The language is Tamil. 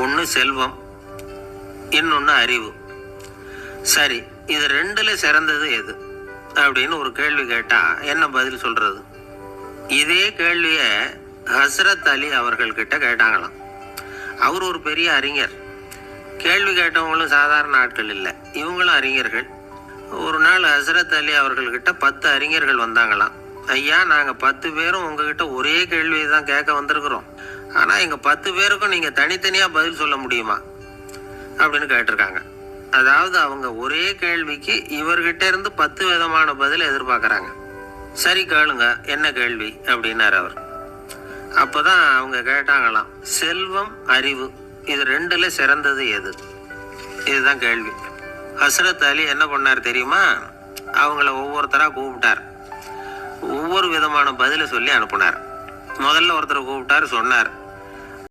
ஒன்று செல்வம், இன்னொன்று அறிவு. சரி, இது ரெண்டுல சிறந்தது எது அப்படின்னு ஒரு கேள்வி கேட்டா என்ன பதில் சொல்றது? இதே கேள்விய ஹஸ்ரத் அலி அவர்கள்கிட்ட கேட்டாங்களாம். அவர் ஒரு பெரிய அறிஞர். கேள்வி கேட்டவங்களும் சாதாரண ஆட்கள் இல்லை, இவங்களும் அறிஞர்கள். ஒரு நாள் ஹஸ்ரத் அலி அவர்கள்கிட்ட 10 அறிஞர்கள் வந்தாங்களாம். ஐயா, நாங்கள் 10 பேரும் உங்ககிட்ட ஒரே கேள்வியை தான் கேட்க வந்திருக்கிறோம். ஆனால் எங்கள் 10 பேருக்கும் நீங்கள் தனித்தனியாக பதில் சொல்ல முடியுமா அப்படின்னு கேட்டிருக்காங்க. அதாவது அவங்க ஒரே கேள்விக்கு இவர்கிட்ட இருந்து 10 விதமான பதில் எதிர்பார்க்குறாங்க. சரி, கேளுங்க, என்ன கேள்வி அப்படின்னாரு அவர். அப்போதான் அவங்க கேட்டாங்களாம், செல்வம், அறிவு, இது ரெண்டுல சிறந்தது எது? இதுதான் கேள்வி. ஹஸ்ரத் அலி என்ன பண்ணார் தெரியுமா? அவங்கள ஒவ்வொருத்தராக கூப்பிட்டார். ஒவ்வொரு விதமான பதிலை சொல்லி அனுப்புனார். முதல்ல ஒருத்தரை கூப்பிட்டார், சொன்னார்,